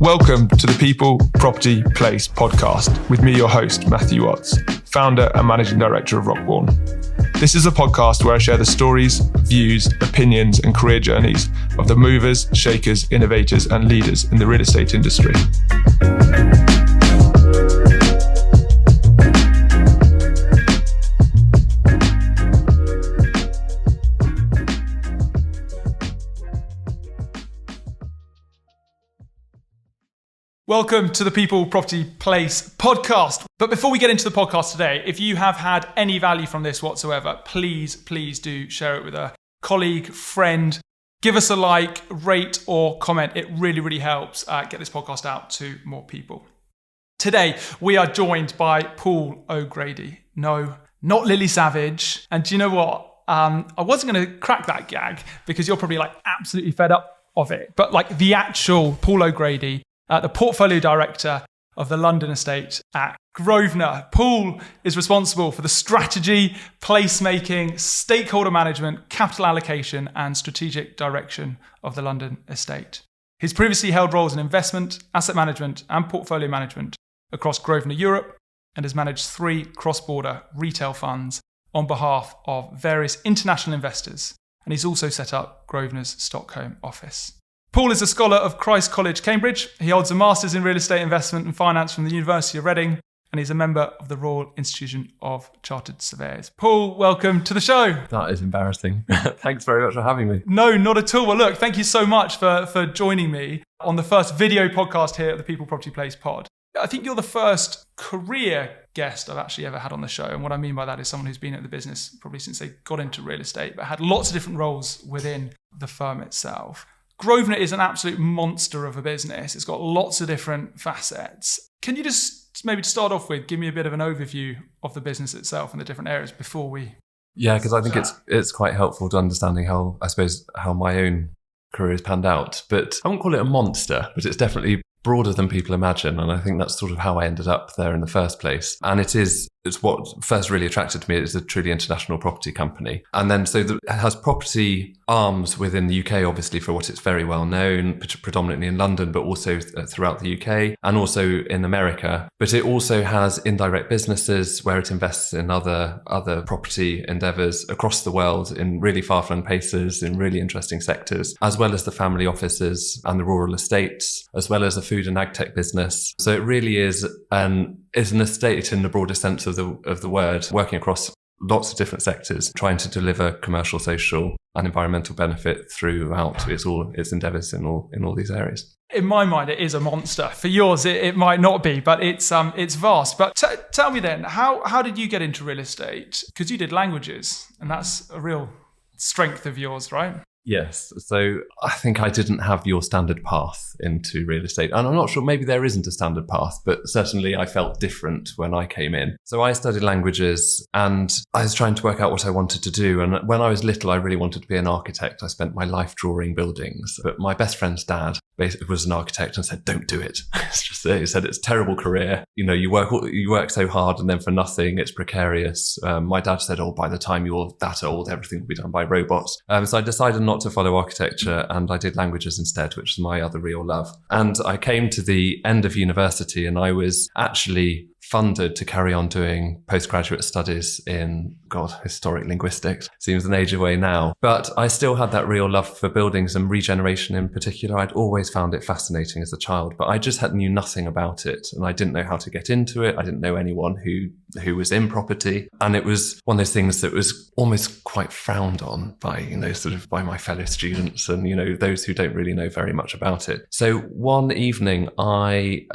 Welcome to the People, Property, Place podcast with me, your host, Matthew Watts, founder and managing director of Rockborn. This is a podcast where I share the stories, views, opinions, and career journeys of the movers, shakers, innovators, and leaders in the real estate industry. Welcome to the People, Property, Place podcast. But before we get into the podcast today, if you have had any value from this whatsoever, please do share it with a colleague, friend. Give us a like, rate or comment. It really helps get this podcast out to more people. Today, we are joined by Paul O'Grady. No, not Lily Savage. And do you know what? I wasn't going to crack that gag because you're probably absolutely fed up of it. But the actual Paul O'Grady, the portfolio director of the London estate at Grosvenor. Paul is responsible for the strategy, placemaking, stakeholder management, capital allocation, and strategic direction of the London estate. He's previously held roles in investment, asset management, and portfolio management across Grosvenor Europe and has managed 3 cross-border retail funds on behalf of various international investors. And he's also set up Grosvenor's Stockholm office. Paul is a scholar of Christ College, Cambridge. He holds a Master's in Real Estate Investment and Finance from the University of Reading, and he's a member of the Royal Institution of Chartered Surveyors. Paul, welcome to the show. That is embarrassing. Thanks very much for having me. No, not at all. Well, look, thank you so much for joining me on the first video podcast here at the People Property Place pod. I think you're the first career guest I've actually ever had on the show. And what I mean by that is someone who's been at the business probably since they got into real estate, but had lots of different roles within the firm itself. Grosvenor is an absolute monster of a business. It's got lots of different facets. Can you just maybe to start off with, give me a bit of an overview of the business itself and the different areas before we... Yeah, because I think it's quite helpful to understanding how my own career has panned out. But I won't call it a monster, but it's definitely broader than people imagine. And I think that's sort of how I ended up there in the first place. And it's what first really attracted to me. It's a truly international property company. And then it has property arms within the UK, obviously, for what it's very well known, predominantly in London, but also throughout the UK and also in America. But it also has indirect businesses where it invests in other property endeavours across the world in really far-flung places, in really interesting sectors, as well as the family offices and the rural estates, as well as the food and ag tech business. So it really is an estate in the broader sense of the word, working across lots of different sectors, trying to deliver commercial, social and environmental benefit throughout its endeavours in all these areas. In my mind, it is a monster. For yours, it might not be, but it's vast. But tell me then, how did you get into real estate? Because you did languages, and that's a real strength of yours, right? Yes. So I think I didn't have your standard path into real estate. And I'm not sure, maybe there isn't a standard path, but certainly I felt different when I came in. So I studied languages and I was trying to work out what I wanted to do. And when I was little, I really wanted to be an architect. I spent my life drawing buildings. But my best friend's dad basically was an architect and said, don't do it. He said, it's a terrible career. You work so hard and then for nothing, it's precarious. My dad said, by the time you're that old, everything will be done by robots. So I decided not to follow architecture and I did languages instead, which is my other real love. And I came to the end of university and I was actually funded to carry on doing postgraduate studies in, historic linguistics. Seems an age away now. But I still had that real love for buildings and regeneration in particular. I'd always found it fascinating as a child, but I just knew nothing about it. And I didn't know how to get into it. I didn't know anyone who was in property. And it was one of those things that was almost quite frowned on by, by my fellow students and, those who don't really know very much about it. So one evening I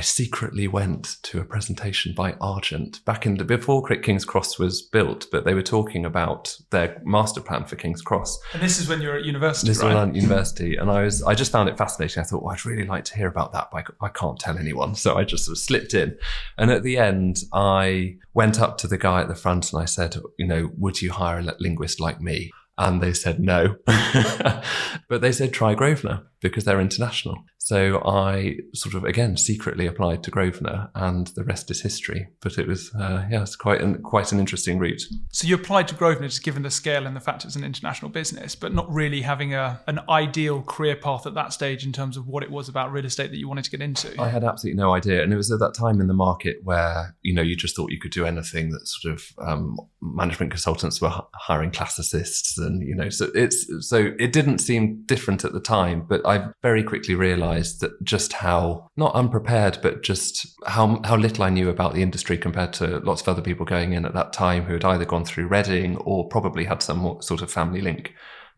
secretly went to a presentation by Argent before King's Cross was built, but they were talking about their master plan for King's Cross. And this is when you're at university, This is when I'm at university, and I just found it fascinating. I thought, I'd really like to hear about that, but I can't tell anyone. So I just sort of slipped in. And at the end, I went up to the guy at the front and I said, would you hire a linguist like me? And they said no. But they said, try Grosvenor because they're international. So I sort of, again, secretly applied to Grosvenor, and the rest is history. But it was, it's quite an interesting route. So you applied to Grosvenor just given the scale and the fact it's an international business, but not really having an ideal career path at that stage in terms of what it was about real estate that you wanted to get into. I had absolutely no idea. And it was at that time in the market where, you just thought you could do anything. That sort of management consultants were hiring classicists, and, so it didn't seem different at the time, but I very quickly realized that just how, not unprepared, but just how little I knew about the industry compared to lots of other people going in at that time who had either gone through Reading or probably had some sort of family link.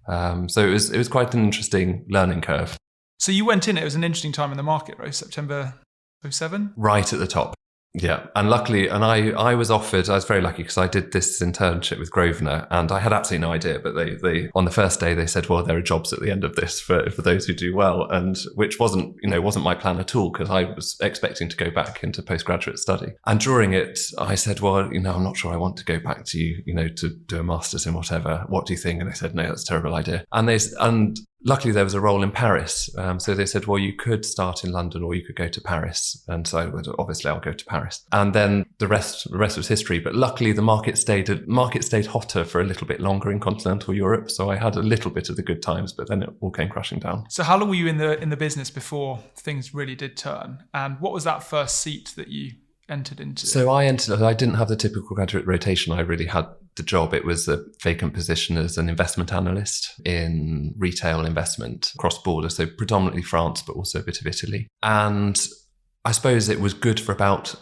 So it was quite an interesting learning curve. So you went in, it was an interesting time in the market, right? September 2007? Right at the top. Yeah. And luckily, I was offered, I was very lucky because I did this internship with Grosvenor and I had absolutely no idea, but they on the first day they said, well, there are jobs at the end of this for those who do well. And which wasn't my plan at all, because I was expecting to go back into postgraduate study. And during it, I said, well, I'm not sure I want to go back to, to do a master's in whatever. What do you think? And they said, no, that's a terrible idea. And luckily, there was a role in Paris. So they said, well, you could start in London or you could go to Paris. And so obviously I'll go to Paris. And then the rest was history. But luckily, the market stayed hotter for a little bit longer in continental Europe. So I had a little bit of the good times, but then it all came crashing down. So how long were you in the business before things really did turn? And what was that first seat that you entered into? So I didn't have the typical graduate rotation. I really had the job. It was a vacant position as an investment analyst in retail investment cross border. So predominantly France, but also a bit of Italy. And I suppose it was good for about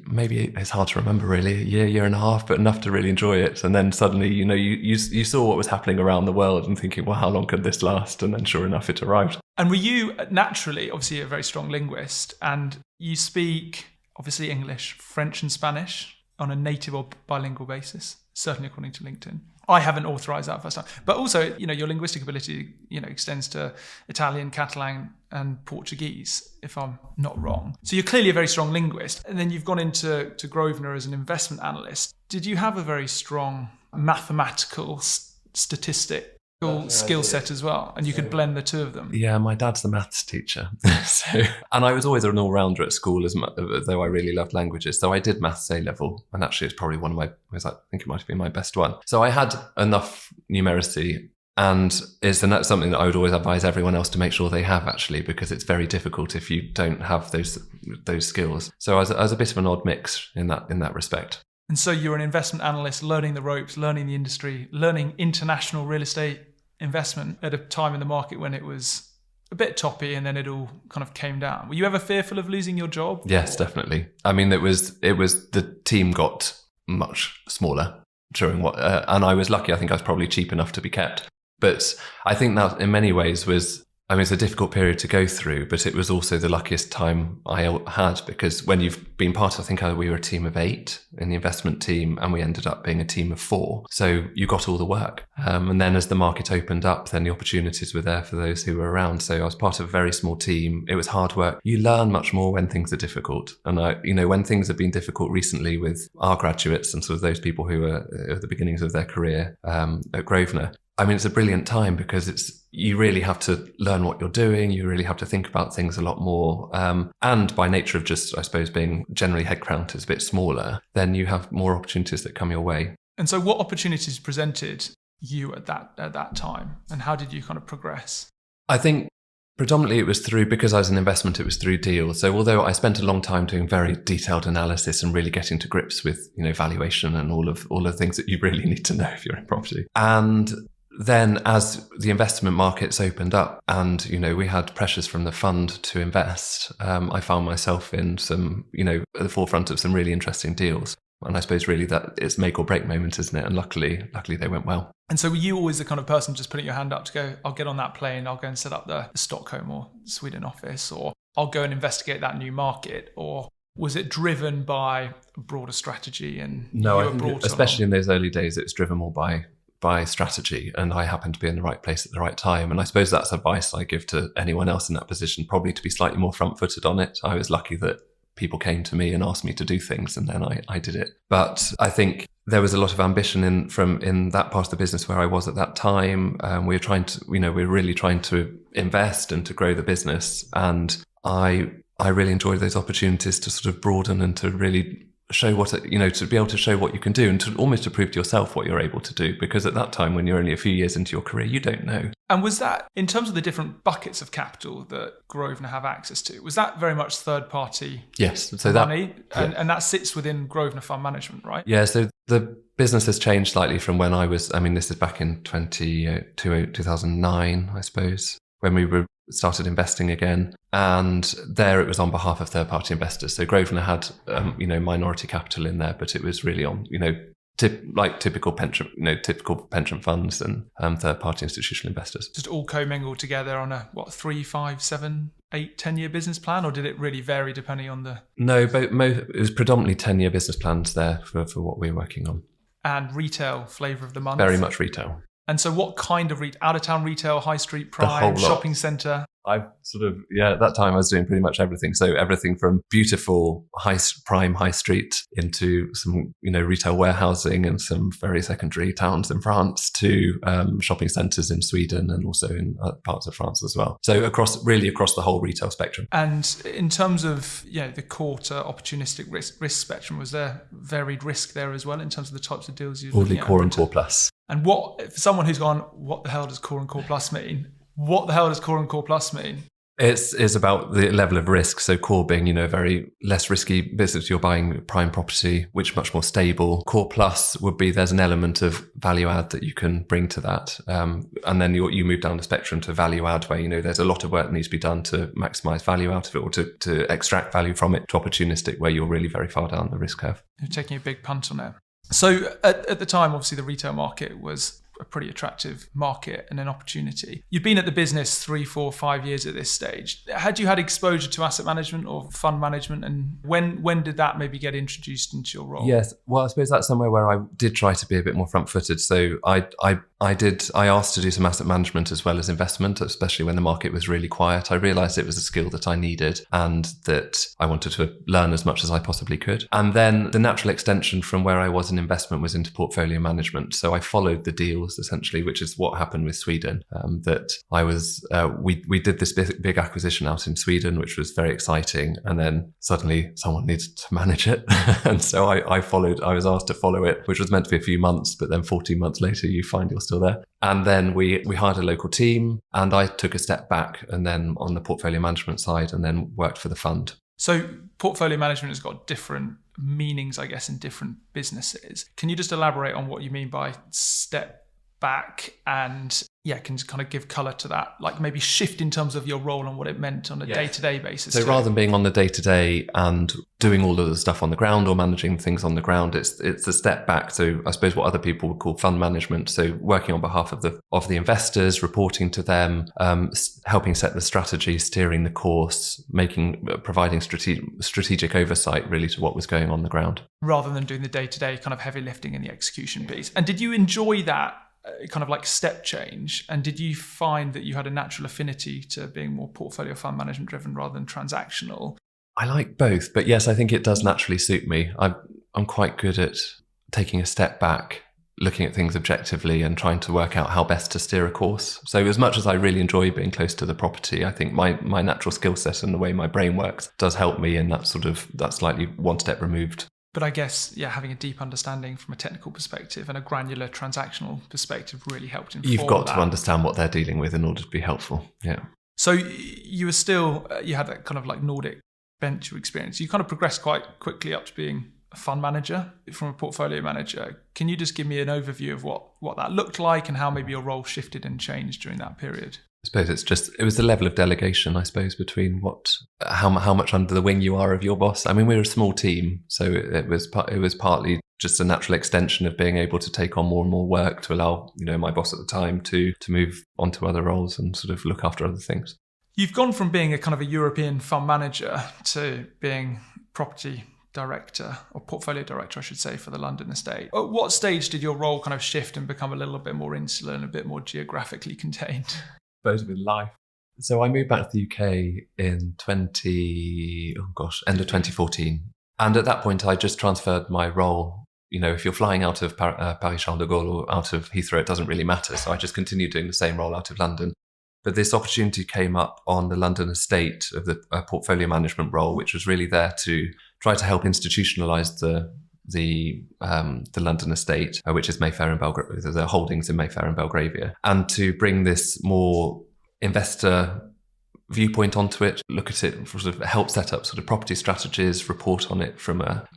maybe it's hard to remember really, a year and a half, but enough to really enjoy it. And then suddenly, you saw what was happening around the world and thinking, well, how long could this last? And then sure enough, it arrived. And were you naturally, obviously a very strong linguist, and you speak obviously English, French and Spanish on a native or bilingual basis, certainly according to LinkedIn. I haven't authorized that first time. But also, your linguistic ability, extends to Italian, Catalan and Portuguese, if I'm not wrong. So you're clearly a very strong linguist. And then you've gone into Grosvenor as an investment analyst. Did you have a very strong mathematical statistic skill set as well, and you could blend the two of them? Yeah, my dad's the maths teacher. And I was always an all-rounder at school, though I really loved languages. So I did maths A-level, and actually it's probably I think it might have been my best one. So I had enough numeracy, and that's something that I would always advise everyone else to make sure they have, actually, because it's very difficult if you don't have those skills. So I was a bit of an odd mix in that respect. And so you're an investment analyst, learning the ropes, learning the industry, learning international real estate investment at a time in the market when it was a bit toppy and then it all kind of came down. Were you ever fearful of losing your job? Yes, definitely. I mean, it was the team got much smaller during and I was lucky. I think I was probably cheap enough to be kept. But I think that in many ways it's a difficult period to go through, but it was also the luckiest time I had, because when you've been part of, I think we were a team of 8 in the investment team, and we ended up being a team of 4. So you got all the work. And then as the market opened up, then the opportunities were there for those who were around. So I was part of a very small team. It was hard work. You learn much more when things are difficult. And when things have been difficult recently with our graduates and sort of those people who are at the beginnings of their career at Grosvenor, it's a brilliant time, because you really have to learn what you're doing. You really have to think about things a lot more. And by nature of just, I suppose, being generally headcount is a bit smaller, then you have more opportunities that come your way. And so what opportunities presented you at that time, and how did you kind of progress? I think predominantly it was because I was in investment, it was through deals. So although I spent a long time doing very detailed analysis and really getting to grips with, valuation and all of the things that you really need to know if you're in property. And then as the investment markets opened up and, we had pressures from the fund to invest, I found myself in some, at the forefront of some really interesting deals. And I suppose really that it's make or break moment, isn't it? And luckily they went well. And so were you always the kind of person just putting your hand up to go, I'll get on that plane, I'll go and set up the Stockholm or Sweden office, or I'll go and investigate that new market? Or was it driven by a broader strategy? And no, I think especially in those early days, it's driven more by strategy, and I happened to be in the right place at the right time. And I suppose that's advice I give to anyone else in that position, probably to be slightly more front-footed on it. I was lucky that people came to me and asked me to do things, and then I did it. But I think there was a lot of ambition in that part of the business where I was at that time. We were really trying to invest and to grow the business, and I really enjoyed those opportunities to sort of broaden and to really show to be able to show what you can do, and to almost to prove to yourself what you're able to do, because at that time, when you're only a few years into your career, you don't know. And was that, in terms of the different buckets of capital that Grosvenor have access to, was that very much third party money? And that sits within Grosvenor Fund Management, right? Yeah, so the business has changed slightly from when this is back in 2009, I suppose, when we started investing again. And there it was on behalf of third-party investors. So Grosvenor had, minority capital in there, but it was really on, typical pension funds and third-party institutional investors. Just all commingled together on a 3, 5, 7, 8, 10-year business plan, or did it really vary depending on the? No, it was predominantly 10-year business plans there for what we were working on. And retail flavour of the month? Very much retail. And so what kind of out-of-town retail, high street, prime, shopping centre? At that time I was doing pretty much everything. So everything from beautiful prime high street into some, retail warehousing and some very secondary towns in France, to shopping centres in Sweden and also in parts of France as well. So across the whole retail spectrum. And in terms of, the core to opportunistic risk spectrum, was there varied risk there as well in terms of the types of deals you're looking at? Core and core plus. And for someone who's gone, what the hell does core and core plus mean? What the hell does core and core plus mean? It's about the level of risk. So core being, very less risky business. You're buying prime property, which is much more stable. Core plus would be there's an element of value add that you can bring to that. And then you move down the spectrum to value add, where, there's a lot of work that needs to be done to maximize value out of it, or to extract value from it, to opportunistic, where you're really very far down the risk curve. You're taking a big punt on it. So at the time, obviously the retail market was a pretty attractive market and an opportunity. You've been at the business 3, 4, 5 years at this stage. Had you had exposure to asset management or fund management, and when did that maybe get introduced into your role? Yes, well, I suppose that's somewhere where I did try to be a bit more front-footed. So I asked to do some asset management as well as investment, especially when the market was really quiet. I realised it was a skill that I needed and that I wanted to learn as much as I possibly could. And then the natural extension from where I was in investment was into portfolio management. So I followed the deals essentially, which is what happened with Sweden. We did this big acquisition out in Sweden, which was very exciting. And then suddenly someone needed to manage it. And so I was asked to follow it, which was meant to be a few months, but then 14 months later, you find you're still there. And then we hired a local team, and I took a step back, and then on the portfolio management side, and then worked for the fund. So portfolio management has got different meanings, I guess, in different businesses. Can you just elaborate on what you mean by step back, and can just kind of give colour to that, like maybe shift in terms of your role and what it meant on a day-to-day basis? So rather than being on the day-to-day and doing all of the stuff on the ground or managing things on the ground, it's a step back. So I suppose what other people would call fund management. So working on behalf of the investors, reporting to them, helping set the strategy, steering the course, providing strategic oversight really to what was going on the ground. Rather than doing the day-to-day kind of heavy lifting and the execution piece. And did you enjoy that kind of like step change? And did you find that you had a natural affinity to being more portfolio fund management driven rather than transactional? I like both, but yes, I think it does naturally suit me. I'm quite good at taking a step back, looking at things objectively and trying to work out how best to steer a course. So as much as I really enjoy being close to the property, I think my natural skill set and the way my brain works does help me in that slightly one step removed. But I guess, having a deep understanding from a technical perspective and a granular transactional perspective really helped inform that. You've got to understand what they're dealing with in order to be helpful. Yeah. So you had that kind of like Nordic venture experience. You kind of progressed quite quickly up to being a fund manager from a portfolio manager. Can you just give me an overview of what that looked like and how maybe your role shifted and changed during that period? I suppose it was the level of delegation, I suppose, between how much under the wing you are of your boss. I mean, we're a small team, so it was partly just a natural extension of being able to take on more and more work to allow, my boss at the time to move on to other roles and sort of look after other things. You've gone from being a kind of a European fund manager to being property director, or portfolio director, I should say, for the London estate. At what stage did your role kind of shift and become a little bit more insular and a bit more geographically contained? With life. So I moved back to the UK in end of 2014. And at that point, I just transferred my role. If you're flying out of Paris Charles de Gaulle or out of Heathrow, it doesn't really matter. So I just continued doing the same role out of London. But this opportunity came up on the London estate of the portfolio management role, which was really there to try to help institutionalize the London estate, which is Mayfair and Belgravia, the holdings in Mayfair and Belgravia, and to bring this more investor viewpoint onto it, look at it, sort of help set up sort of property strategies, report on it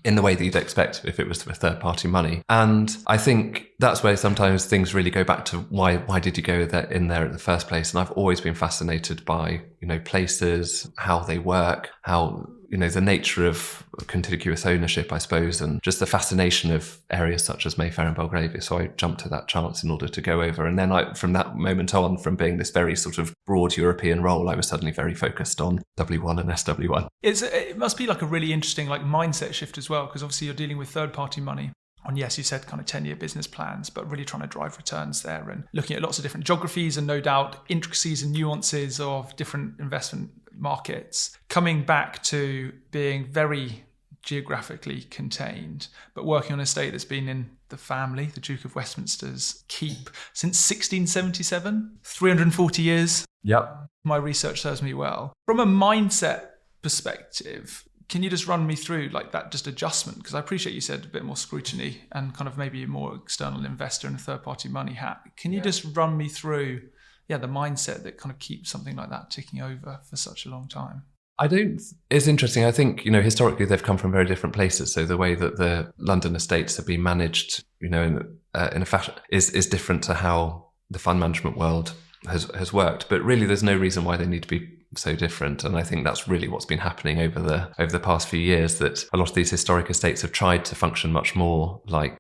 in the way that you'd expect if it was for third-party money. And I think that's where sometimes things really go back to why did you go in there in the first place? And I've always been fascinated by, places, how they work, how the nature of contiguous ownership, I suppose, and just the fascination of areas such as Mayfair and Belgravia. So I jumped at that chance in order to go over. And then from that moment on, from being this very sort of broad European role, I was suddenly very focused on W1 and SW1. It must be like a really interesting mindset shift as well, because obviously you're dealing with third-party money. And yes, you said kind of 10-year business plans, but really trying to drive returns there and looking at lots of different geographies and no doubt intricacies and nuances of different investment markets. Coming back to being very geographically contained, but working on an estate that's been in the family, the Duke of Westminster's keep, since 1677, 340 years. Yep. My research serves me well. From a mindset perspective, can you just run me through that just adjustment? Because I appreciate you said a bit more scrutiny and kind of maybe a more external investor and a third-party money hat. Can you just run me through, the mindset that kind of keeps something like that ticking over for such a long time? It's interesting. I think, historically they've come from very different places. So the way that the London estates have been managed, in a fashion is different to how the fund management world has worked. But really there's no reason why they need to be so different. And I think that's really what's been happening over the past few years, that a lot of these historic estates have tried to function much more like,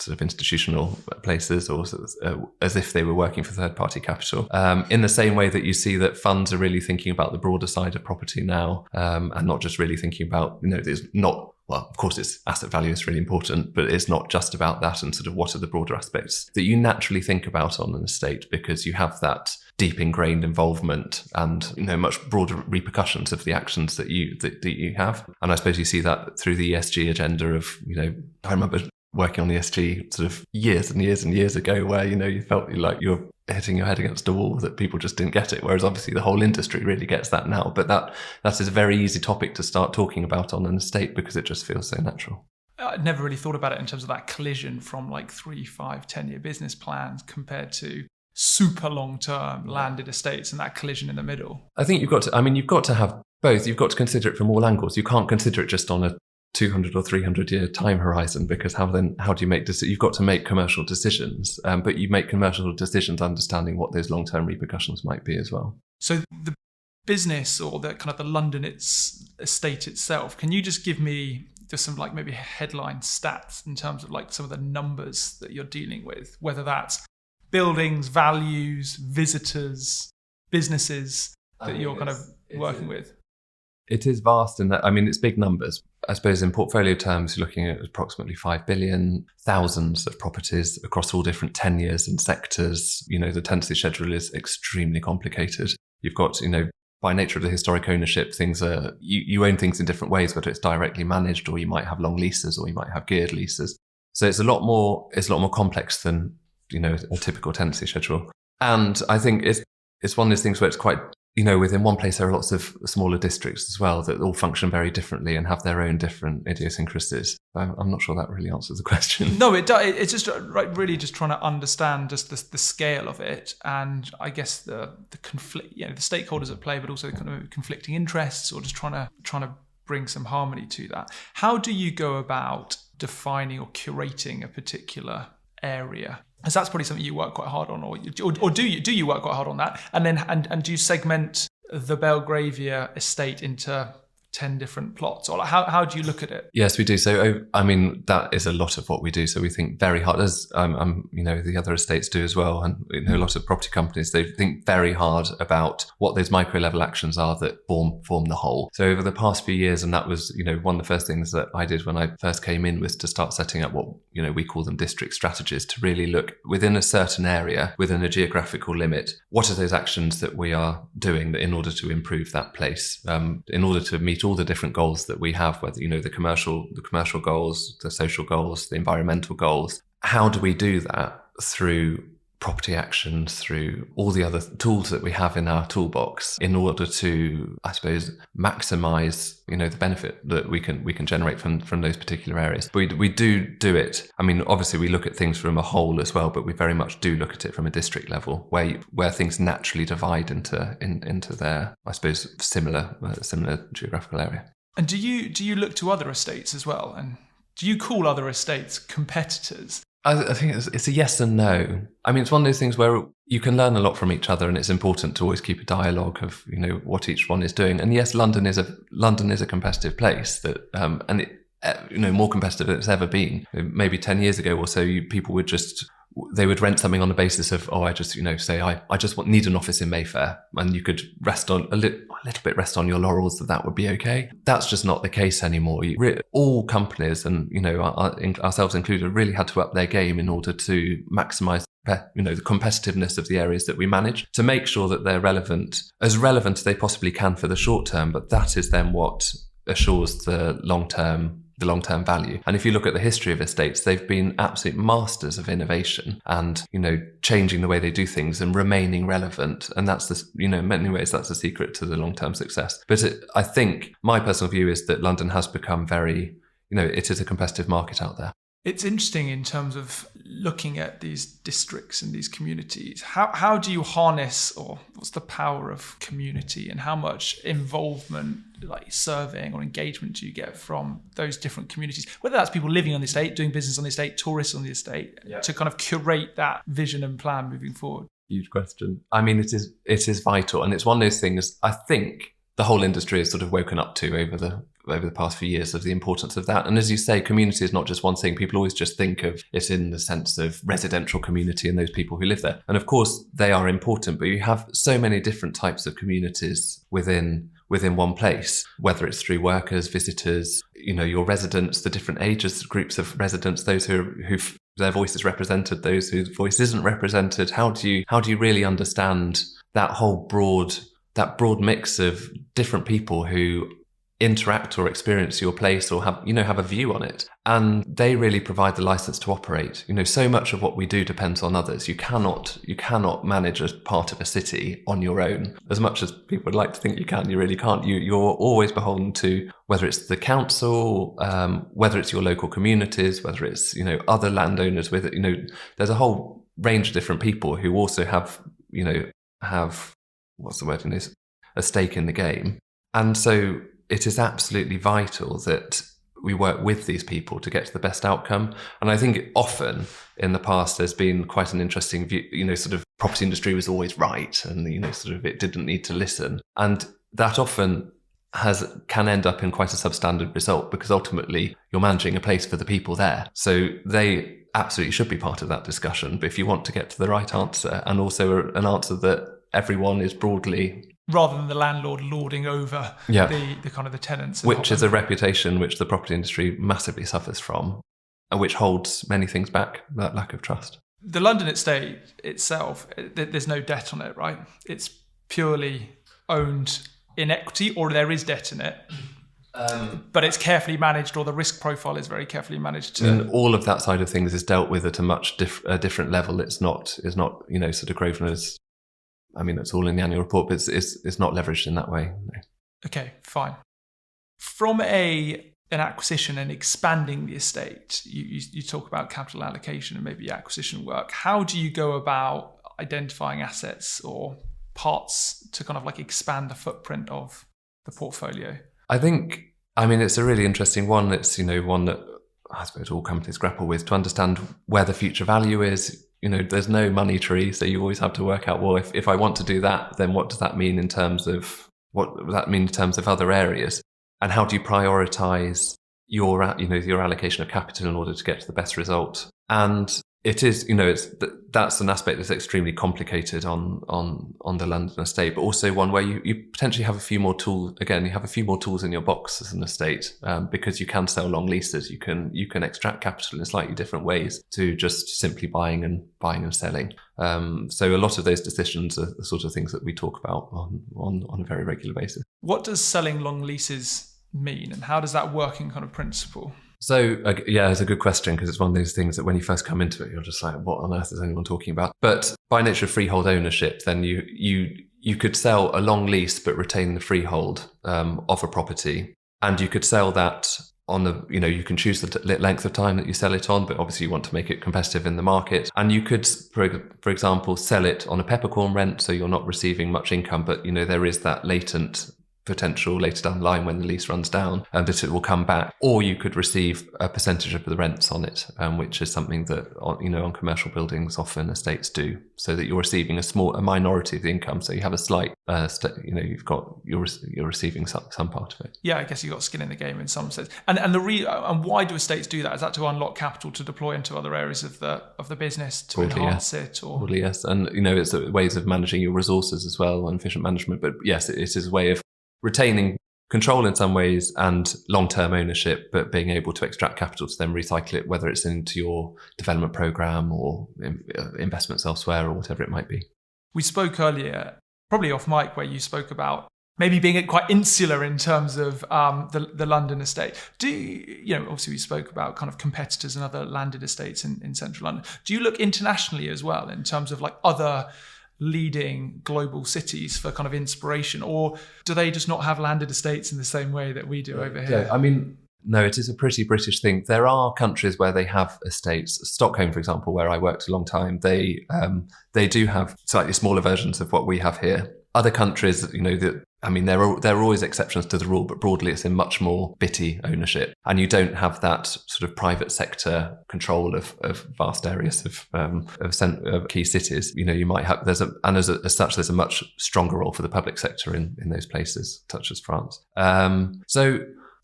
sort of institutional places, or as if they were working for third-party capital. In the same way that you see that funds are really thinking about the broader side of property now, and not just really thinking about, there's not, well, of course, it's asset value is really important, but it's not just about that, and sort of what are the broader aspects that you naturally think about on an estate, because you have that deep ingrained involvement and much broader repercussions of the actions that you have. And I suppose you see that through the ESG agenda of, I remember working on ESG sort of years and years and years ago, where you felt like you're hitting your head against a wall, that people just didn't get it, whereas obviously the whole industry really gets that now. But that is a very easy topic to start talking about on an estate, because it just feels so natural. I'd never really thought about it in terms of that collision from 3, 5, 10-year business plans compared to super long-term landed estates, and that collision in the middle. I think you've got to have both. You've got to consider it from all angles. You can't consider it just on a 200 or 300 year time horizon, because how do you make decisions? You've got to make commercial decisions, but you make commercial decisions understanding what those long-term repercussions might be as well. So the business, or the kind of the London estate itself, can you just give me just some maybe headline stats in terms of some of the numbers that you're dealing with, whether that's buildings, values, visitors, businesses that you're kind of working with? It is vast in that, it's big numbers. I suppose in portfolio terms, you're looking at approximately 5 billion, thousands of properties across all different tenures and sectors. The tenancy schedule is extremely complicated. You've got, by nature of the historic ownership, things are, you own things in different ways, whether it's directly managed, or you might have long leases, or you might have geared leases. So it's a lot more complex than, a typical tenancy schedule. And I think it's one of those things where it's quite, within one place there are lots of smaller districts as well that all function very differently and have their own different idiosyncrasies. I'm not sure that really answers the question. No, it does. It's just really just trying to understand just the scale of it, and I guess the conflict, the stakeholders at play, but also the kind of conflicting interests, or just trying to bring some harmony to that. How do you go about defining or curating a particular area? Because that's probably something you work quite hard on, or do you work quite hard on that? And then and do you segment the Belgravia estate into 10 different plots? Or like, how do you look at it? Yes, we do. So, I mean, that is a lot of what we do. So we think very hard, as the other estates do as well. And a lot of property companies, they think very hard about what those micro level actions are that form the whole. So over the past few years, and that was, one of the first things that I did when I first came in was to start setting up what, we call them district strategies, to really look within a certain area, within a geographical limit, what are those actions that we are doing in order to improve that place, in order to meet all the different goals that we have, whether, the commercial goals, the social goals, the environmental goals. How do we do that? Through property actions, through all the other tools that we have in our toolbox, in order to, I suppose, maximize, the benefit that we can generate from those particular areas. But we do it. I mean, obviously we look at things from a whole as well, but we very much do look at it from a district level, where things naturally divide into their, I suppose, similar geographical area. And do you look to other estates as well? And do you call other estates competitors? I think it's a yes and no. I mean, it's one of those things where you can learn a lot from each other, and it's important to always keep a dialogue of, what each one is doing. And yes, London is a competitive place that, and it, more competitive than it's ever been. Maybe 10 years ago or so, people would they would rent something on the basis of, I just, say, I just need an office in Mayfair, and you could rest on a little bit on your laurels that would be okay. That's just not the case anymore. All companies, and, ourselves included, really had to up their game in order to maximize the competitiveness of the areas that we manage, to make sure that they're as relevant as they possibly can for the short term, but that is then what assures the long-term value. And if you look at the history of estates, they've been absolute masters of innovation and, changing the way they do things and remaining relevant. And that's in many ways, that's the secret to the long-term success. But I think my personal view is that London has become very, it is a competitive market out there. It's interesting in terms of looking at these districts and these communities. How do you harness, or what's the power of community, and how much involvement, like surveying or engagement, do you get from those different communities? Whether that's people living on the estate, doing business on the estate, tourists on the estate, to kind of curate that vision and plan moving forward. Huge question. I mean, it is vital, and it's one of those things I think the whole industry has sort of woken up to over the past few years, of the importance of that. And as you say, community is not just one thing. People always just think of it in the sense of residential community and those people who live there. And of course, they are important, but you have so many different types of communities within one place, whether it's through workers, visitors, your residents, the different ages groups of residents, those who've their voice is represented, those whose voice isn't represented. How do you really understand that whole broad mix of different people who interact or experience your place or have a view on it? And they really provide the license to operate. So much of what we do depends on others. You cannot manage a part of a city on your own. As much as people would like to think you can, you really can't. You're always beholden to, whether it's the council, whether it's your local communities, whether it's, other landowners with it. There's a whole range of different people who also have what's the word in this? A stake in the game. And so it is absolutely vital that we work with these people to get to the best outcome. And I think often in the past, there's been quite an interesting view, sort of property industry was always right. And, sort of it didn't need to listen. And that often can end up in quite a substandard result, because ultimately you're managing a place for the people there. So they absolutely should be part of that discussion. But if you want to get to the right answer, and also an answer that everyone is broadly, rather than the landlord lording over the kind of the tenants. Which is a reputation which the property industry massively suffers from, and which holds many things back, that lack of trust. The London estate itself, there's no debt on it, right? It's purely owned in equity, or there is debt in it. But it's carefully managed, or the risk profile is very carefully managed. And all of that side of things is dealt with at a much different level. It's not sort of Grosvenor's. I mean, that's all in the annual report, but it's not leveraged in that way. No. Okay, fine. From an acquisition and expanding the estate, you talk about capital allocation and maybe acquisition work. How do you go about identifying assets or parts to kind of like expand the footprint of the portfolio? I think, it's a really interesting one. It's, one that I suppose all companies grapple with, to understand where the future value is. There's no money tree, so you always have to work out, well, if I want to do that, then what does that mean in terms of other areas? and how do you prioritize your allocation of capital in order to get to the best result. And it is, that's an aspect that's extremely complicated on the London estate, but also one where you potentially have a few more tools. Again, you have a few more tools in your box as an estate, because you can sell long leases. You can extract capital in slightly different ways to just simply buying and selling. So a lot of those decisions are the sort of things that we talk about on a very regular basis. What does selling long leases mean, and how does that work in kind of principle? So, yeah, it's a good question, because it's one of those things that when you first come into it, you're just like, what on earth is anyone talking about? But by nature of freehold ownership, then you could sell a long lease but retain the freehold of a property. And you could sell that on the, you can choose the length of time that you sell it on, but obviously you want to make it competitive in the market. And you could, for example, sell it on a peppercorn rent, so you're not receiving much income, but, there is that latent potential later down the line when the lease runs down and that it will come back. Or you could receive a percentage of the rents on it, which is something that on commercial buildings often estates do, so that you're receiving a minority of the income. So you have a slight you're receiving some part of it. Yeah, I guess you've got skin in the game in some sense. And why do estates do that? Is that to unlock capital to deploy into other areas of the business to enhance it? Or Broadly, yes. And it's ways of managing your resources as well, and efficient management. But yes, it is a way of retaining control in some ways and long-term ownership, but being able to extract capital to then recycle it, whether it's into your development program or investments elsewhere or whatever it might be. We spoke earlier, probably off mic, where you spoke about maybe being quite insular in terms of the London estate. Obviously we spoke about kind of competitors and other landed estates in central London. Do you look internationally as well in terms of like other leading global cities for kind of inspiration, or do they just not have landed estates in the same way that we do over here? Yeah, I mean, no, it is a pretty British thing. There are countries where they have estates. Stockholm, for example, where I worked a long time, they do have slightly smaller versions of what we have here. Other countries, there are always exceptions to the rule, but broadly it's in much more bitty ownership, and you don't have that sort of private sector control of vast areas of key cities. You might have as such there's a much stronger role for the public sector in those places, such as France.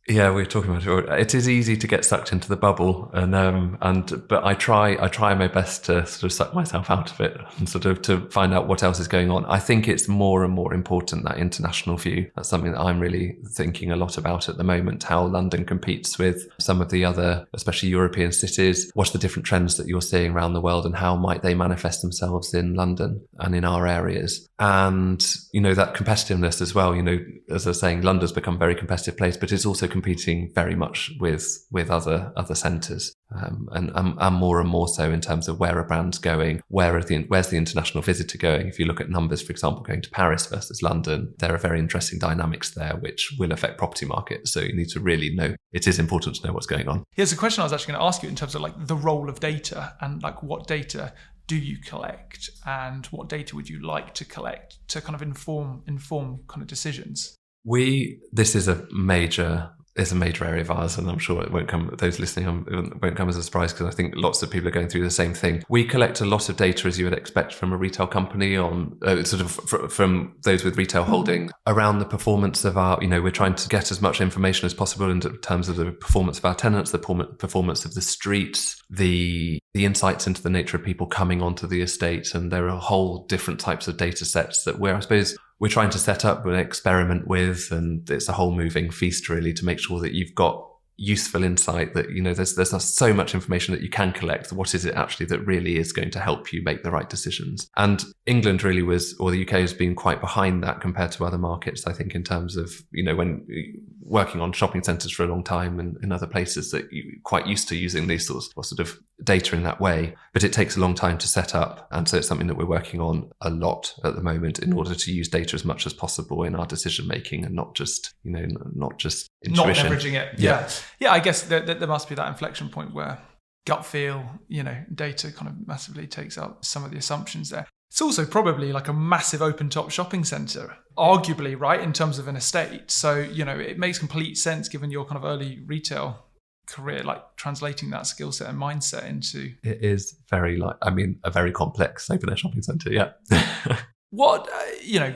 Yeah, we're talking about it. It is easy to get sucked into the bubble, but I try my best to sort of suck myself out of it and sort of to find out what else is going on. I think it's more and more important, that international view. That's something that I'm really thinking a lot about at the moment, how London competes with some of the other, especially European cities. What are the different trends that you're seeing around the world, and how might they manifest themselves in London and in our areas? And, that competitiveness as well, as I was saying, London's become a very competitive place, but it's also competing very much with other centres, and more so in terms of where a brand's going, where's the international visitor going. If you look at numbers, for example, going to Paris versus London, there are very interesting dynamics there which will affect property markets. So you need to really know. It is important to know what's going on. Here's a question I was actually going to ask you in terms of like the role of data, and like what data do you collect, and what data would you like to collect to kind of inform kind of decisions? This is a major area of ours, and I'm sure those listening won't come as a surprise, because I think lots of people are going through the same thing. We collect a lot of data, as you would expect from a retail company, on from those with retail holdings, around the performance of our, we're trying to get as much information as possible in terms of the performance of our tenants, the performance of the streets, the insights into the nature of people coming onto the estate. And there are whole different types of data sets that we're trying to set up and experiment with, and it's a whole moving feast really to make sure that you've got useful insight, that there's so much information that you can collect. What is it actually that really is going to help you make the right decisions? And England really or the UK has been quite behind that compared to other markets, I think, in terms of, when working on shopping centres for a long time and in other places, that you're quite used to using these sorts of data in that way. But it takes a long time to set up. And so it's something that we're working on a lot at the moment in order to use data as much as possible in our decision making, and not just intuition. Not leveraging it. Yeah, I guess there must be that inflection point where gut feel, data kind of massively takes up some of the assumptions there. It's also probably like a massive open top shopping centre, arguably, right, in terms of an estate. So, it makes complete sense given your kind of early retail career, like translating that skill set and mindset into... It is a very complex open air shopping centre, yeah. What,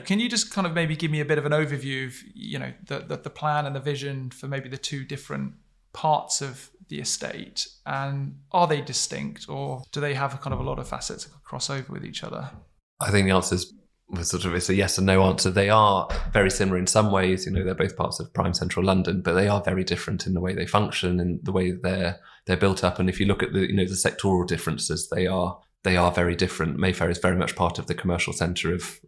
can you just kind of maybe give me a bit of an overview of, the plan and the vision for maybe the two different parts of the estate, and are they distinct, or do they have a kind of a lot of facets that cross over with each other? I think the answer is it's a yes and no answer. They are very similar in some ways. They're both parts of prime central London, but they are very different in the way they function and the way they're built up. And if you look at the sectoral differences, they are very different. Mayfair is very much part of the commercial centre of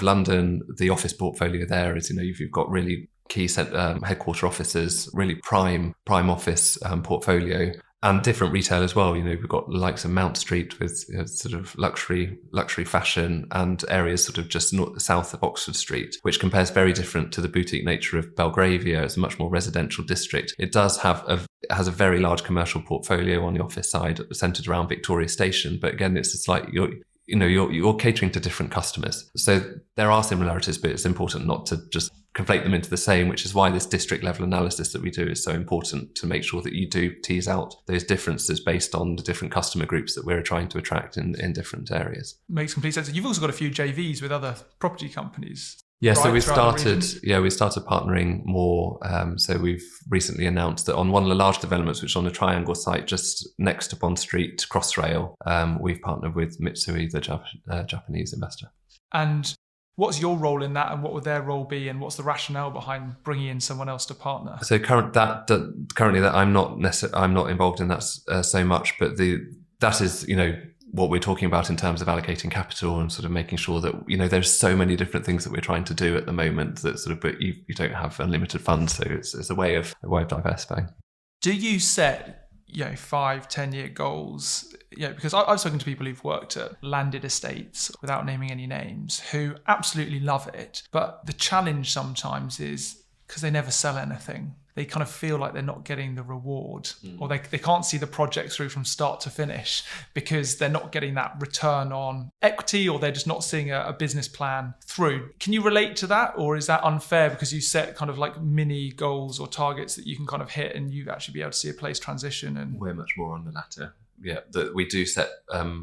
London. The office portfolio there is, you've got really key headquarter offices, really prime office portfolio, and different retail as well. We've got the likes of Mount Street with sort of luxury fashion, and areas sort of just south of Oxford Street, which compares very different to the boutique nature of Belgravia. It's a much more residential district. It does have has a very large commercial portfolio on the office side centred around Victoria Station, but again, it's just like you're catering to different customers. So there are similarities, but it's important not to just conflate them into the same, which is why this district level analysis that we do is so important, to make sure that you do tease out those differences based on the different customer groups that we're trying to attract in different areas. Makes complete sense. You've also got a few JVs with other property companies. Yeah, so we started partnering more. So we've recently announced that on one of the large developments, which is on a triangle site just next to Bond Street, Crossrail, we've partnered with Mitsui, the Japanese investor. And what's your role in that, and what would their role be, and what's the rationale behind bringing in someone else to partner? So currently I'm not involved in that so much, but that is what we're talking about in terms of allocating capital and sort of making sure that there's so many different things that we're trying to do at the moment that sort of, but you don't have unlimited funds, so it's a way of diversifying. Do you set 5-10 year goals? Because I've spoken to people who've worked at landed estates, without naming any names, who absolutely love it, but the challenge sometimes is because they never sell anything. They kind of feel like they're not getting the reward, or they can't see the project through from start to finish because they're not getting that return on equity, or they're just not seeing a business plan through. Can you relate to that, or is that unfair because you set kind of like mini goals or targets that you can kind of hit and you actually be able to see a place transition? And we're much more on the latter. Yeah, that we do set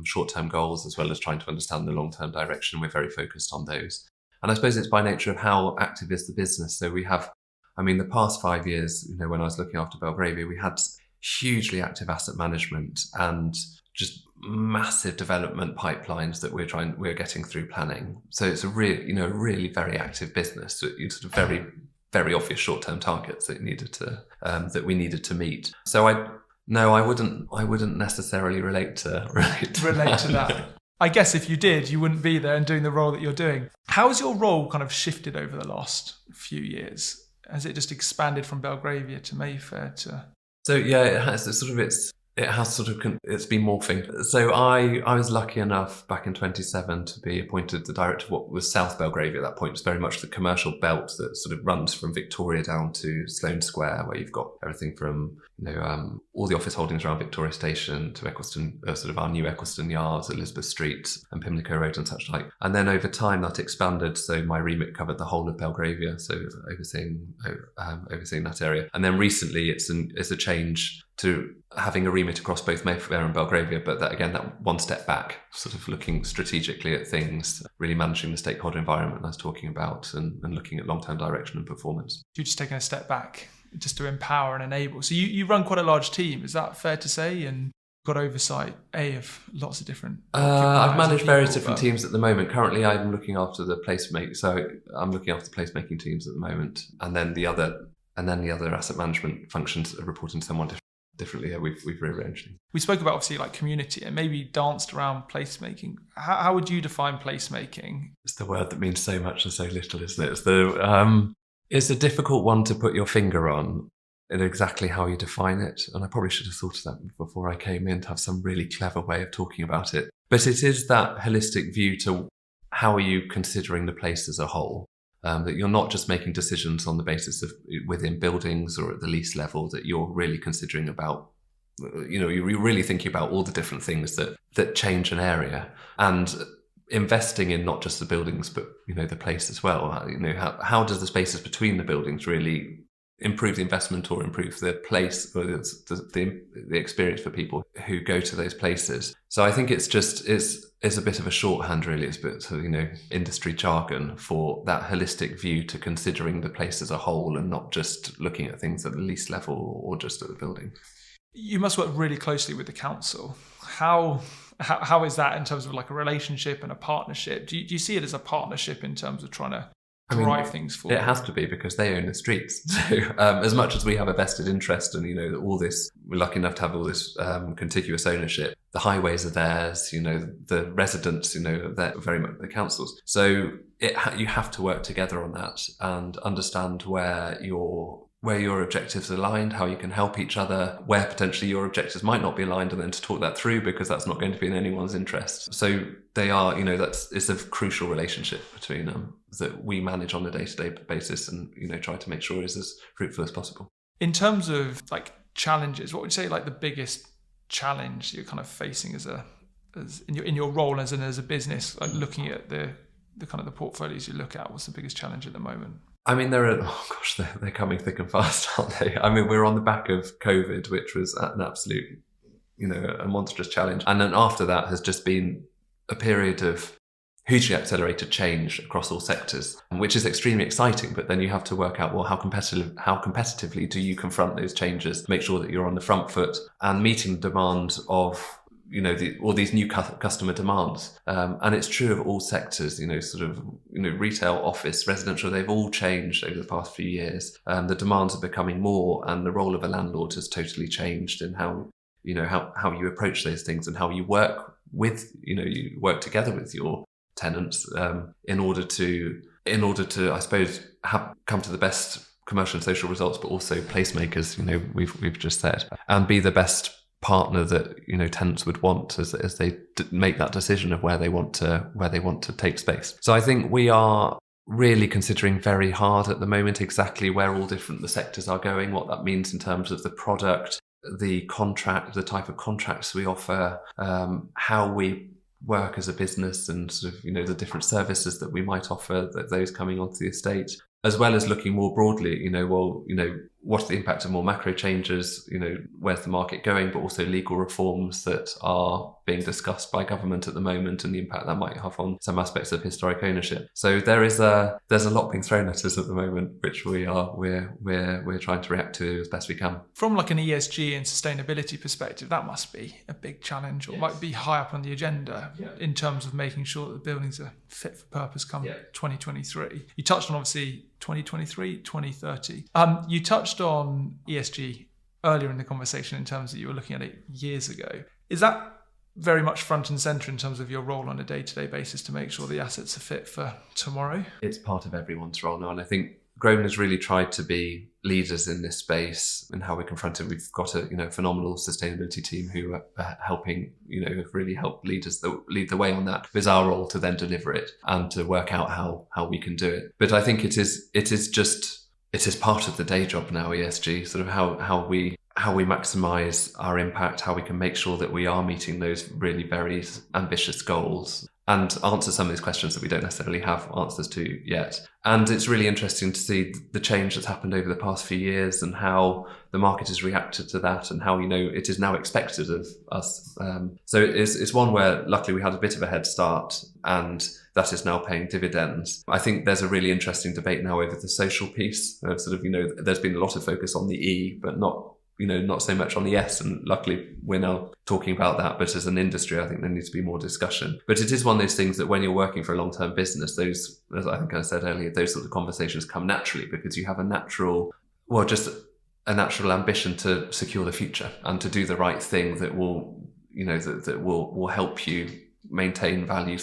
short-term goals as well as trying to understand the long-term direction. We're very focused on those. And I suppose it's by nature of how active is the business. So we have, the past 5 years, when I was looking after Belgravia, we had hugely active asset management and just massive development pipelines that we're getting through planning. So it's a really very active business. So it's sort of very, very obvious short-term targets that we needed to meet. So I wouldn't necessarily relate to that. I guess if you did, you wouldn't be there and doing the role that you're doing. How has your role kind of shifted over the last few years? Has it just expanded from Belgravia to Mayfair to? So yeah, it has. It's been morphing. So I was lucky enough back in 2007 to be appointed the director of what was South Belgravia at that point. It was very much the commercial belt that sort of runs from Victoria down to Sloane Square, where you've got everything from all the office holdings around Victoria Station to Eccleston, sort of our new Eccleston Yards, Elizabeth Street and Pimlico Road and such like. And then over time that expanded, so my remit covered the whole of Belgravia, so overseeing that area. And then recently it's a change to having a remit across both Mayfair and Belgravia, but that one step back, sort of looking strategically at things, really managing the stakeholder environment I was talking about, and looking at long-term direction and performance. You're just taking a step back just to empower and enable. So you run quite a large team, is that fair to say? And got oversight of lots of different I've managed various different teams at the moment. Currently I'm looking after the placemaking teams at the moment, and then the other asset management functions are reporting to someone differently. We've rearranged. We spoke about obviously like community and maybe danced around placemaking. How would you define placemaking? It's the word that means so much and so little, isn't it? It's a difficult one to put your finger on in exactly how you define it. And I probably should have thought of that before I came in, to have some really clever way of talking about it. But it is that holistic view to how are you considering the place as a whole. That you're not just making decisions on the basis of within buildings or at the lease level, that you're really considering about, you're really thinking about all the different things that change an area, and investing in not just the buildings, but, the place as well. How does the spaces between the buildings really improve the investment or improve the place or the experience for people who go to those places. So I think it's a bit of a shorthand, really. It's a bit of, industry jargon for that holistic view to considering the place as a whole and not just looking at things at the lease level or just at the building. You must work really closely with the council. How is that in terms of like a relationship and a partnership? Do you see it as a partnership in terms of trying to drive things forward? It has to be, because they own the streets. So as much as we have a vested interest and, all this, we're lucky enough to have all this contiguous ownership, the highways are theirs, the residents, they're very much the councils. So you have to work together on that and understand where your objectives are aligned, how you can help each other, where potentially your objectives might not be aligned, and then to talk that through, because that's not going to be in anyone's interest. So they are, it's a crucial relationship between them that we manage on a day-to-day basis and, try to make sure is as fruitful as possible. In terms of like challenges, what would you say like the biggest challenge you're kind of facing as in your role as a business, like looking at the kind of the portfolios you look at? What's the biggest challenge at the moment? They're coming thick and fast, aren't they? We're on the back of COVID, which was an absolute, a monstrous challenge. And then after that has just been a period of hugely accelerated change across all sectors, which is extremely exciting. But then you have to work out, well, how competitively do you confront those changes, make sure that you're on the front foot and meeting the demand of all these new customer demands. And it's true of all sectors, retail, office, residential, they've all changed over the past few years. The demands are becoming more, and the role of a landlord has totally changed in how you approach those things and how you work with, you work together with your tenants in order to, I suppose, come to the best commercial and social results, but also placemakers, we've just said, and be the best partner that tenants would want as they make that decision of where they want to take space. So I think we are really considering very hard at the moment exactly where all different the sectors are going, what that means in terms of the product, the contract, the type of contracts we offer, how we work as a business, and the different services that we might offer, those coming onto the estate, as well as looking more broadly, what's the impact of more macro changes, where's the market going, but also legal reforms that are being discussed by government at the moment and the impact that might have on some aspects of historic ownership. So there's a lot being thrown at us at the moment, which we're trying to react to as best we can. From like an ESG and sustainability perspective, that must be a big challenge, or might be high up on the agenda in terms of making sure that the buildings are fit for purpose come 2023. You touched on obviously 2023, 2030. You touched on ESG earlier in the conversation in terms that you were looking at it years ago. Is that very much front and centre in terms of your role on a day-to-day basis to make sure the assets are fit for tomorrow? It's part of everyone's role now, and I think Grosvenor has really tried to be leaders in this space and how we confront it. We've got a phenomenal sustainability team who are helping, have really helped lead the way on that. It's our role to then deliver it and to work out how we can do it. But I think it is part of the day job now, ESG, sort of how we maximize our impact, how we can make sure that we are meeting those really very ambitious goals and answer some of these questions that we don't necessarily have answers to yet. And it's really interesting to see the change that's happened over the past few years and how the market has reacted to that and how, it is now expected of us. So it's one where luckily we had a bit of a head start, and that is now paying dividends. I think there's a really interesting debate now over the social piece. There's been a lot of focus on the E, but not so much on the S, and luckily we're now talking about that. But as an industry, I think there needs to be more discussion. But it is one of those things that when you're working for a long-term business, those, as I think I said earlier, those sorts of conversations come naturally because you have a natural ambition to secure the future and to do the right thing that will, that will help you maintain value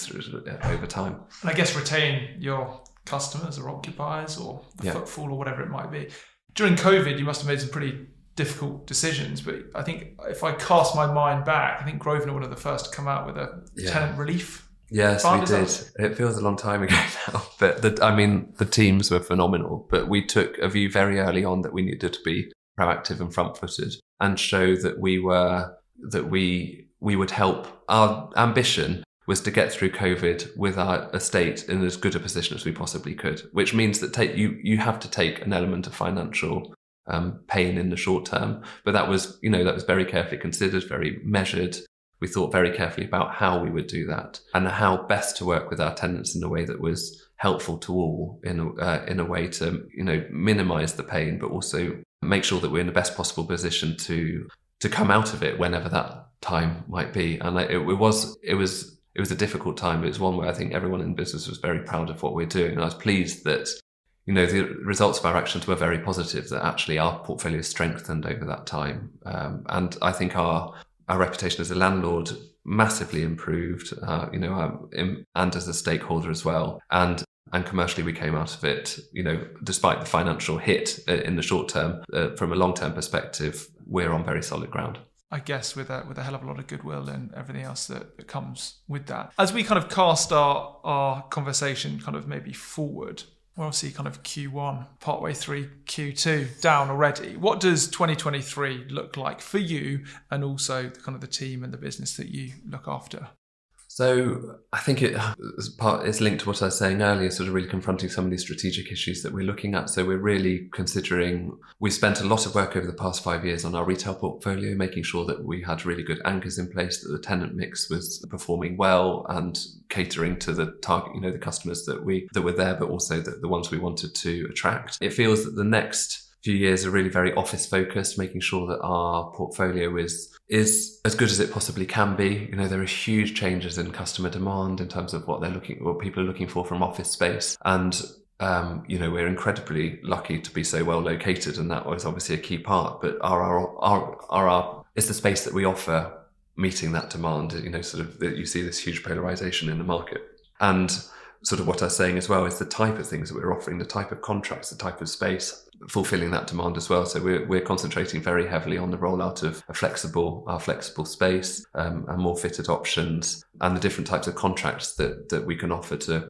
over time. And I guess retain your customers or occupiers or the footfall or whatever it might be. During COVID, you must have made some pretty difficult decisions, but I think if I cast my mind back, I think Grosvenor were one of the first to come out with a tenant relief. Yes, we did. It feels a long time ago now, but the teams were phenomenal. But we took a view very early on that we needed to be proactive and front-footed and show that we would help. Our ambition was to get through COVID with our estate in as good a position as we possibly could, which means that you have to take an element of financial pain in the short term. But that was very carefully considered, very measured. We thought very carefully about how we would do that and how best to work with our tenants in a way that was helpful to all, in a way to minimise the pain, but also make sure that we're in the best possible position to come out of it whenever that time might be. And it was a difficult time, but it's one where I think everyone in business was very proud of what we're doing. And I was pleased that the results of our actions were very positive, that actually our portfolio strengthened over that time. And I think our reputation as a landlord massively improved, and as a stakeholder as well. And commercially, we came out of it, despite the financial hit in the short term. From a long-term perspective, we're on very solid ground. I guess with a hell of a lot of goodwill and everything else that comes with that. As we kind of cast our conversation kind of maybe forward, we'll see kind of Q1, partway through Q2 down already. What does 2023 look like for you and also kind of the team and the business that you look after? So I think it's linked to what I was saying earlier, sort of really confronting some of these strategic issues that we're looking at. So we're really considering, we spent a lot of work over the past 5 years on our retail portfolio, making sure that we had really good anchors in place, that the tenant mix was performing well and catering to the target, the customers that were there, but also the ones we wanted to attract. It feels that the next few years are really very office focused, making sure that our portfolio is as good as it possibly can be. There are huge changes in customer demand in terms of what people are looking for from office space. And we're incredibly lucky to be so well located, and that was obviously a key part. But is the space that we offer meeting that demand? Sort of that you see this huge polarization in the market. And sort of what I was saying as well is the type of things that we're offering, the type of contracts, the type of space, fulfilling that demand as well. So we're concentrating very heavily on the rollout of our flexible space, and more fitted options, and the different types of contracts that we can offer to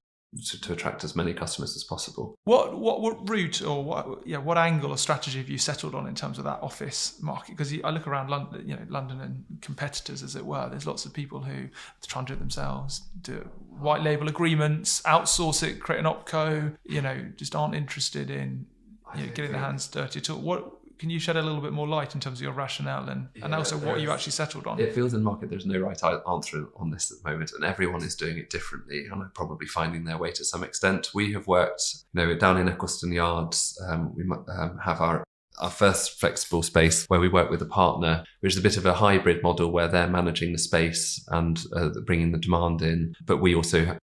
attract as many customers as possible. What route or what angle or strategy have you settled on in terms of that office market? Because I look around London and competitors, as it were. There's lots of people who try and do it themselves, do white label agreements, outsource it, create an opco. Just aren't interested in getting their hands dirty at all. What can you shed a little bit more light in terms of your rationale and also what you actually settled on? It feels in the market there's no right answer on this at the moment, and everyone is doing it differently and are probably finding their way to some extent. We have worked, down in Eccleston Yards. We have our first flexible space where we work with a partner, which is a bit of a hybrid model where they're managing the space and bringing the demand in, but we also,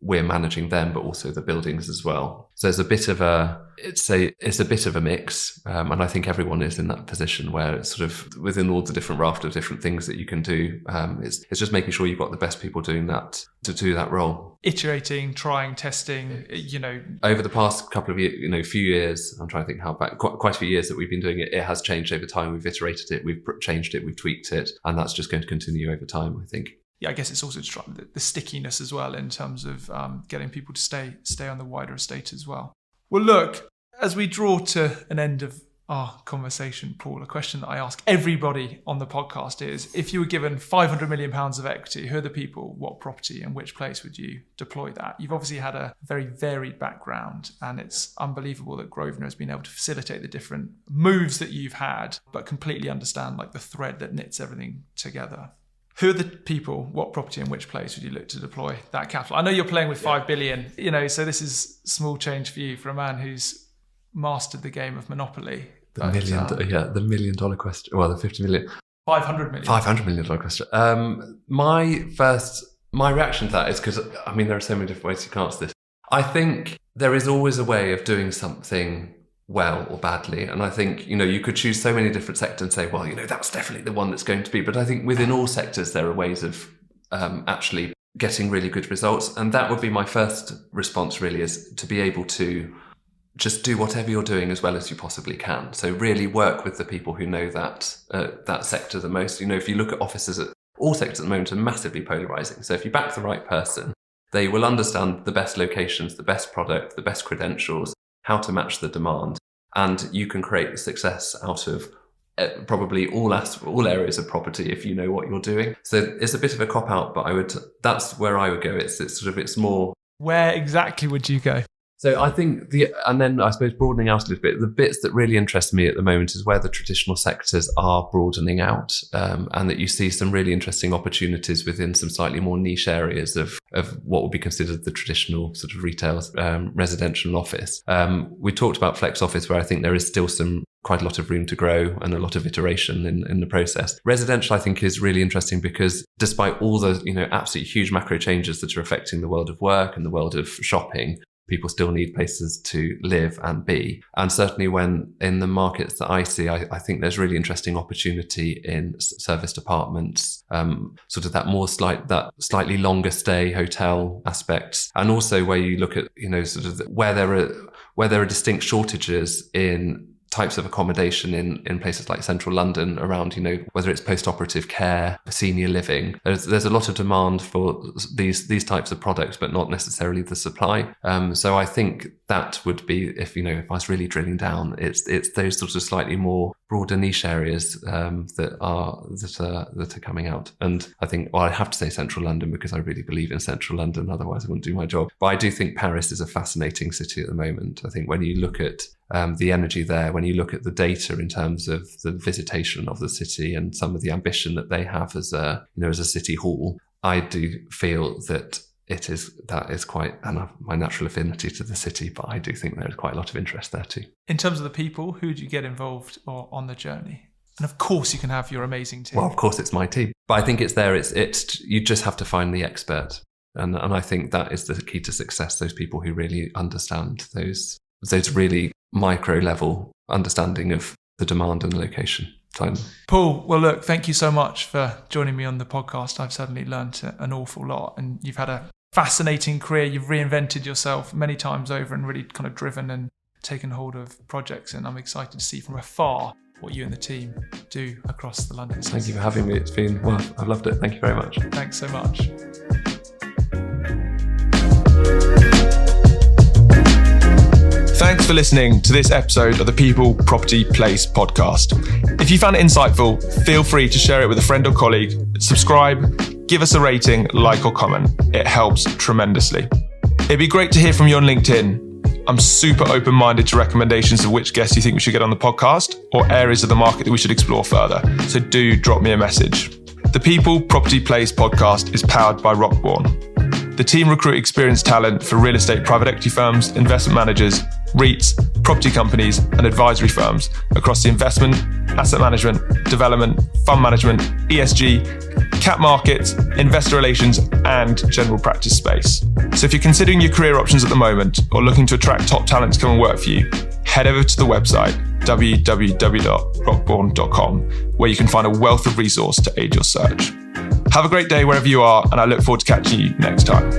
we're managing them, but also the buildings as well. So it's a bit of a mix, and I think everyone is in that position where it's sort of within all the different raft of different things that you can do. It's just making sure you've got the best people doing that to do that role. Iterating, trying, testing. Over the past couple of years, few years, I'm trying to think how back, quite a few years that we've been doing it. It has changed over time. We've iterated it, we've changed it, we've tweaked it, and that's just going to continue over time, I think. Yeah, I guess it's also the stickiness as well in terms of getting people to stay on the wider estate as well. Well, look, as we draw to an end of our conversation, Paul, a question that I ask everybody on the podcast is, if you were given £500 million of equity, who are the people, what property, and which place would you deploy that? You've obviously had a very varied background, and it's unbelievable that Grosvenor has been able to facilitate the different moves that you've had, but completely understand the thread that knits everything together. Who are the people, what property, and which place would you look to deploy that capital? I know you're playing with 5 billion, so this is small change for you, for a man who's mastered the game of Monopoly. The $1 million question. Well, the 50 million. 500 million. $500 million question. My reaction to that is because, there are so many different ways you can answer this. I think there is always a way of doing something well or badly. And I think, you could choose so many different sectors and say, well, that's definitely the one that's going to be. But I think within all sectors, there are ways of actually getting really good results. And that would be my first response, really, is to be able to just do whatever you're doing as well as you possibly can. So really work with the people who know that sector the most. If you look at offices, all sectors at the moment are massively polarizing. So if you back the right person, they will understand the best locations, the best product, the best credentials, how to match the demand, and you can create success out of probably all areas of property if you know what you're doing. So it's a bit of a cop out, but that's where I would go. It's more. Where exactly would you go? So I think and then I suppose broadening out a little bit, the bits that really interest me at the moment is where the traditional sectors are broadening out, and that you see some really interesting opportunities within some slightly more niche areas of what would be considered the traditional sort of retail, residential and office. We talked about flex office, where I think there is still quite a lot of room to grow and a lot of iteration in the process. Residential, I think, is really interesting because despite all the, absolutely huge macro changes that are affecting the world of work and the world of shopping, people still need places to live and be. And certainly when in the markets that I see, I think there's really interesting opportunity in serviced apartments, sort of that slightly longer stay hotel aspects. And also where you look at, sort of where there are distinct shortages in types of accommodation in places like central London around, whether it's post-operative care, senior living. There's a lot of demand for these types of products, but not necessarily the supply. So I think that would be, if I was really drilling down, it's those sorts of slightly more broader niche areas that are coming out. And I think, I have to say central London because I really believe in central London, otherwise I wouldn't do my job. But I do think Paris is a fascinating city at the moment. I think when you look at the energy there, when you look at the data in terms of the visitation of the city and some of the ambition that they have as a city hall, I do feel that that is quite, and my natural affinity to the city, but I do think there's quite a lot of interest there too. In terms of the people, who do you get involved or on the journey? And of course you can have your amazing team. Well, of course it's my team, but I think it's you just have to find the expert. And I think that is the key to success, those people who really understand those really micro level understanding of the demand and the location. Paul, well, look, thank you so much for joining me on the podcast. I've certainly learned an awful lot, and you've had a fascinating career. You've reinvented yourself many times over and really kind of driven and taken hold of projects. And I'm excited to see from afar what you and the team do across the London city. Thank you for having me. I've loved it. Thank you very much. Thanks so much. Thanks for listening to this episode of the People, Property, Place podcast. If you found it insightful, feel free to share it with a friend or colleague, subscribe, give us a rating, like or comment. It helps tremendously. It'd be great to hear from you on LinkedIn. I'm super open-minded to recommendations of which guests you think we should get on the podcast or areas of the market that we should explore further. So do drop me a message. The People, Property, Place podcast is powered by Rockborn. The team recruit experienced talent for real estate private equity firms, investment managers, REITs, property companies, and advisory firms across the investment, asset management, development, fund management, ESG, cap markets, investor relations, and general practice space. So if you're considering your career options at the moment or looking to attract top talent to come and work for you, head over to the website www.rockborn.com, where you can find a wealth of resource to aid your search. Have a great day wherever you are, and I look forward to catching you next time.